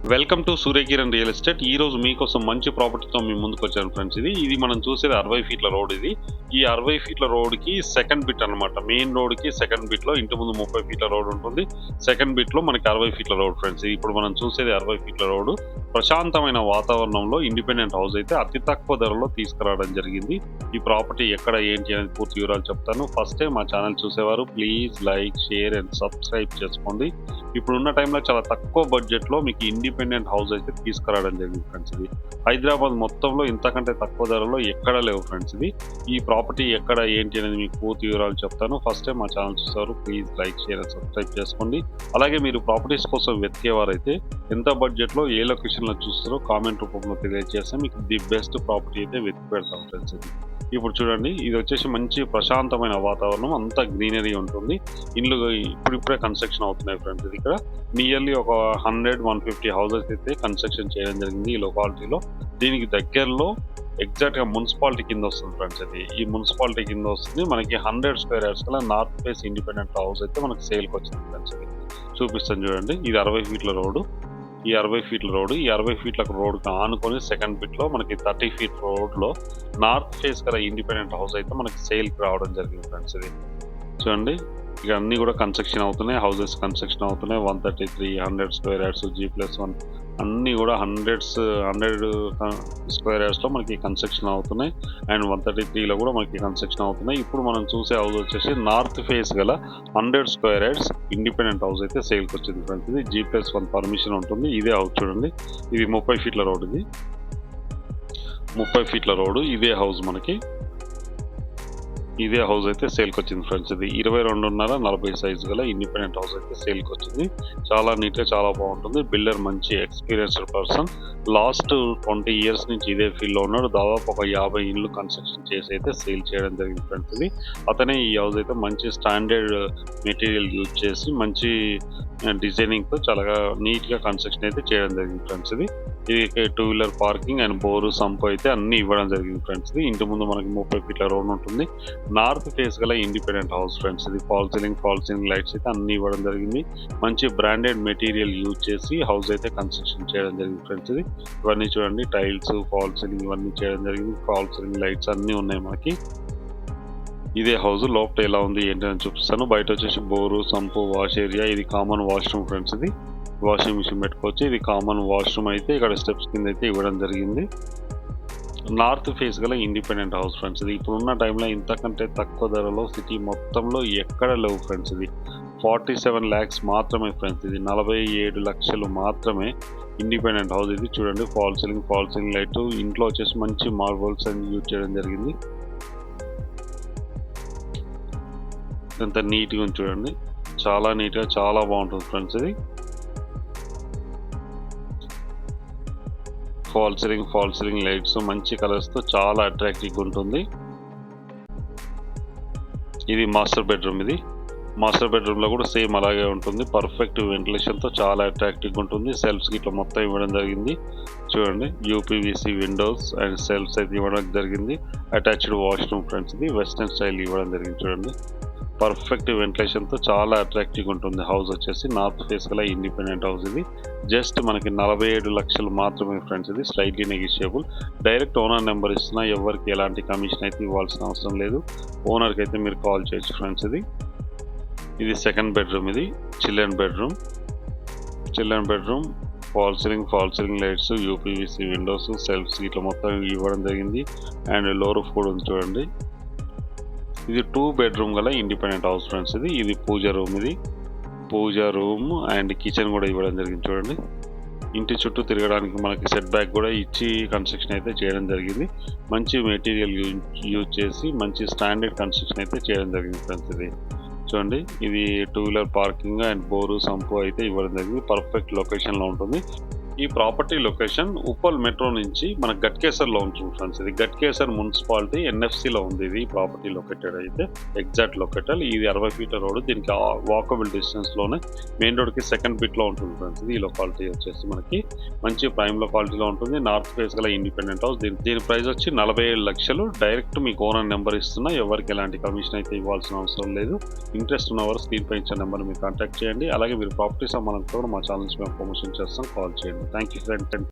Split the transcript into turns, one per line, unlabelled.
Welcome to Surya Kiran real estate. ఈ రోజు మీకోసం మంచి ప్రాపర్టీతో మీ ముందుకు వచ్చాను ఫ్రెండ్స్. ఇది మనం చూసేది 60 ఫీట్ల రోడ్. ఈ 60 ఫీట్ల రోడ్కి సెకండ్ బిట్ అనమాట. మెయిన్ రోడ్కి సెకండ్ బిట్లో ఇంటి ముందు 30 ఫీట్ల రోడ్ ఉంటుంది. సెకండ్ బిట్లో మనకి 60 ఫీట్ల రోడ్ ఫ్రెండ్స్. ఇప్పుడు మనం చూసేది 60 ఫీట్ల రోడ్. ప్రశాంతమైన వాతావరణంలో ఇండిపెండెంట్ హౌస్ అయితే అతి తక్కువ ధరలో తీసుకురావడం జరిగింది. ఈ ప్రాపర్టీ ఎక్కడ ఏంటి అనేది పూర్తి వివరాలు చెప్తాను. ఫస్ట్ టైం మా ఛానల్ చూసేవారు please like, share and subscribe చేసుకోండి. ఇప్పుడున్న టైంలో చాలా తక్కువ బడ్జెట్లో మీకు ఇండిపెండెంట్ హౌస్ అయితే తీసుకురావడం జరిగింది ఫ్రెండ్స్. ఇది హైదరాబాద్ మొత్తంలో ఇంతకంటే తక్కువ ధరలో ఎక్కడ లేవు ఫ్రెండ్స్. ఈ ప్రాపర్టీ ఎక్కడ ఏంటి అనేది మీకు పూర్తి వివరాలు చెప్తాను. ఫస్ట్ టైం మా ఛానల్ చూస్తారు please like, share and subscribe చేసుకోండి. అలాగే మీరు ప్రాపర్టీస్ కోసం వెతికేవారైతే ఎంత బడ్జెట్లో ఏ లొకేషన్లో చూస్తారో కామెంట్ రూపంలో తెలియజేస్తే మీకు ది బెస్ట్ ప్రాపర్టీ అయితే వెతికి పెడతాం ఫ్రెండ్స్. ఇప్పుడు చూడండి, ఇది వచ్చేసి మంచి ప్రశాంతమైన వాతావరణం, అంతా గ్రీనరీ ఉంటుంది. ఇండ్లు ఇప్పుడిప్పుడే కన్స్ట్రక్షన్ అవుతున్నాయి ఫ్రెండ్స్. ఇది ఇక్కడ నియర్లీ ఒక 100-150 హౌసెస్ అయితే కన్స్ట్రక్షన్ చేయడం జరిగింది ఈ లొకాలిటీలో. దీనికి దగ్గరలో ఎగ్జాక్ట్గా మున్సిపాలిటీ కింద వస్తుంది ఫ్రెండ్స్. ఈ మున్సిపాలిటీ కింద వస్తుంది. మనకి 100 స్క్వేర్ యార్డ్స్ కల్లా నార్త్ ఫేస్ ఇండిపెండెంట్ హౌస్ అయితే మనకి సేల్కి వచ్చింది ఫ్రెండ్స్. చూపిస్తాను చూడండి. ఇది 60 ఫీట్ల రోడ్డు. ఈ 60 ఫీట్ల రోడ్డు, ఈ 60 ఫీట్ల రోడ్డుకి ఆనుకొని సెకండ్ బిట్లో మనకి 30 ఫీట్ రోడ్లో నార్త్ ఫేస్ గల ఇండిపెండెంట్ హౌస్ అయితే మనకి సేల్కి రావడం జరిగింది ఫ్రెండ్స్. ఇది చూడండి, ఇక అన్నీ కూడా కన్స్ట్రక్షన్ అవుతున్నాయి. హౌసెస్ కన్స్ట్రక్షన్ అవుతున్నాయి. 133, 100 స్క్వేర్ యార్డ్స్, G+1 అన్నీ కూడా 100 స్క్వేర్ యార్డ్స్లో మనకి కన్స్ట్రక్షన్ అవుతున్నాయి. అండ్ 133లో కూడా మనకి కన్స్ట్రక్షన్ అవుతున్నాయి. ఇప్పుడు మనం చూసే హౌస్ వచ్చేసి నార్త్ ఫేస్ గల 100 స్క్వేర్ యార్డ్స్ ఇండిపెండెంట్ హౌస్ అయితే సేల్కి వచ్చింది ఫ్రెండ్స్. ఇది G+1 పర్మిషన్ ఉంటుంది. ఇదే హౌస్ చూడండి. ఇది 30 ఫీట్ల రోడ్. ఇది 30 ఫీట్ల రోడ్డు. ఇదే హౌస్ మనకి ఇదే హౌస్ అయితే సేల్కి వచ్చింది ఫ్రెండ్స్. ఇది 22.5-40 సైజు గల ఇండిపెండెంట్ హౌస్ అయితే సేల్కి వచ్చింది. చాలా నీట్గా, చాలా బాగుంటుంది. బిల్డర్ మంచి ఎక్స్పీరియన్స్డ్ పర్సన్. లాస్ట్ 20 ఇయర్స్ నుంచి ఇదే ఫీల్డ్లో ఉన్నాడు. దాదాపు ఒక 50 ఇళ్ళు కన్స్ట్రక్షన్ చేసి అయితే సేల్ చేయడం జరిగింది ఫ్రెండ్స్. అతనే ఈ హౌస్ అయితే మంచి స్టాండర్డ్ మెటీరియల్ యూజ్ చేసి మంచి డిజైనింగ్తో చాలా నీట్గా కన్స్ట్రక్షన్ అయితే చేయడం జరిగింది ఫ్రెండ్స్. ఇది 2 wheeler parking and bore, sump అయితే అన్నీ ఇవ్వడం జరిగింది ఫ్రెండ్స్. ఇంటి ముందు మనకి 30 ఫీట్ల రోడ్ ఉంటుంది. నార్త్ ఫేస్ గల ఇండిపెండెంట్ హౌస్ ఫ్రెండ్స్. ఇది ఫాల్ సీలింగ్ లైట్స్ అయితే అన్ని ఇవ్వడం జరిగింది. మంచి బ్రాండెడ్ మెటీరియల్ యూజ్ చేసి హౌస్ అయితే కన్స్ట్రక్షన్ చేయడం జరిగింది ఫ్రెండ్స్. ఇవన్నీ చూడండి, టైల్స్, ఫాల్ సీలింగ్ ఇవన్నీ చేయడం జరిగింది. ఫాల్ సీలింగ్ లైట్స్ అన్నీ ఉన్నాయి మనకి. ఇదే హౌస్ లోపల ఎలా ఉంది ఏంటి అని చూపిస్తాను. బయట వచ్చేసి బోరు, సంపు, వాష్ ఏరియా. ఇది కామన్ వాష్రూమ్ ఫ్రెండ్స్. ఇది వాషింగ్ మిషన్ పెట్టుకోవచ్చు. ఇది కామన్ వాష్రూమ్ అయితే ఇక్కడ స్టెప్స్ కింద అయితే ఇవ్వడం జరిగింది. నార్త్ ఫేస్ గల ఇండిపెండెంట్ హౌస్ ఫ్రెండ్స్. ఇది ఇప్పుడున్న టైంలో ఇంతకంటే తక్కువ ధరలో సిటీ మొత్తంలో ఎక్కడ లేవు ఫ్రెండ్స్. ఇది 47 lakhs మాత్రమే ఫ్రెండ్స్. ఇది 47 లక్షలు మాత్రమే ఇండిపెండెంట్ హౌస్. ఇది చూడండి, ఫాల్ సీలింగ్ లైట్. ఇంట్లో వచ్చేసి మంచి మార్బల్స్ అని యూజ్ చేయడం జరిగింది. ఎంత నీట్గా ఉంది చూడండి, చాలా నీట్గా, చాలా బాగుంటుంది ఫ్రెండ్స్. ఇది ఫాల్ సీలింగ్ లైట్స్ మంచి కలర్స్తో చాలా అట్రాక్టివ్గా ఉంటుంది. ఇది మాస్టర్ బెడ్రూమ్. ఇది మాస్టర్ బెడ్రూమ్లో కూడా సేమ్ అలాగే ఉంటుంది. పర్ఫెక్ట్ వెంటిలేషన్తో చాలా అట్రాక్టివ్గా ఉంటుంది. సెల్ఫ్స్ ఇట్లా మొత్తం ఇవ్వడం జరిగింది. చూడండి, యూపీవీసీ విండోస్ అండ్ సెల్ఫ్స్ అయితే ఇవ్వడం జరిగింది. Attached washroom friends. ఇది వెస్టర్న్ స్టైల్ ఇవ్వడం జరిగింది. చూడండి, పర్ఫెక్ట్ వెంటిలేషన్తో చాలా అట్రాక్టివ్గా ఉంటుంది. హౌస్ వచ్చేసి నార్త్ ఫేస్ గల ఇండిపెండెంట్ హౌస్. ఇది జస్ట్ మనకి 47 లక్షలు మాత్రమే ఫ్రెండ్స్. ఇది slightly negotiable. Direct owner number ఇస్తున్నా, ఎవరికి ఎలాంటి కమిషన్ అయితే ఇవ్వాల్సిన అవసరం లేదు. ఓనర్కి అయితే మీరు కాల్ చేయొచ్చు ఫ్రెండ్స్. ఇది సెకండ్ బెడ్రూమ్. ఇది children bedroom. Fall ceiling lights, UPVC windows, shelves ఇట్లా మొత్తం ఇవ్వడం జరిగింది. అండ్ లో రూఫ్ కూడా ఉంది చూడండి. ఇది 2 బెడ్రూమ్ గల ఇండిపెండెంట్ హౌస్ ఫ్రెండ్స్. ఇది పూజా రూమ్. ఇది పూజా రూమ్ అండ్ కిచెన్ కూడా ఇవ్వడం జరిగింది చూడండి. ఇంటి చుట్టూ తిరగడానికి మనకి సెట్ బ్యాక్ కూడా ఇచ్చి కన్స్ట్రక్షన్ అయితే చేయడం జరిగింది. మంచి మెటీరియల్ యూజ్ చేసి మంచి స్టాండర్డ్ కన్స్ట్రక్షన్ అయితే చేయడం జరిగింది ఫ్రెండ్స్. ఇది చూడండి, ఇది 2 wheeler parking and bore, sump అయితే ఇవ్వడం జరిగింది. పర్ఫెక్ట్ లొకేషన్లో ఉంటుంది. ఈ ప్రాపర్టీ లొకేషన్ ఉప్పల్ మెట్రో నుంచి మన గట్కేసర్లో ఉంటుంది ఫ్రెండ్స్. ఇది గట్కేసర్ మున్సిపాలిటీ ఎన్ఎఫ్సిలో ఉంది. ఇది ప్రాపర్టీ లొకేటెడ్ అయితే ఎగ్జాక్ట్ లొకేటెడ్. ఇది 60 ఫీట్ల రోడ్. దీనికి వాకబుల్ డిస్టెన్స్లోనే మెయిన్ రోడ్కి సెకండ్ బిట్లో ఉంటుంది ఫ్రెండ్స్. ఈ లొకాలిటీ వచ్చేసి మనకి మంచి ప్రైమ్ లొకాలిటీలో ఉంటుంది. నార్త్ ఫేస్ గల ఇండిపెండెంట్ హౌస్. దీని ప్రైస్ వచ్చి 47 లక్షలు. డైరెక్ట్ మీకు ఓనర్ నెంబర్ ఇస్తున్నా, ఎవరికి ఎలాంటి కమిషన్ అయితే ఇవ్వాల్సిన అవసరం లేదు. ఇంట్రెస్ట్ ఉన్నవారు స్క్రీన్ పై ఇచ్చిన నెంబర్ మీరు కాంటాక్ట్ చేయండి. అలాగే మీరు ప్రాపర్టీ సంబంధంతో మా ఛానల్స్ మేము ప్రమోషన్ చేస్తాం, కాల్ చేయండి. Thank you friend.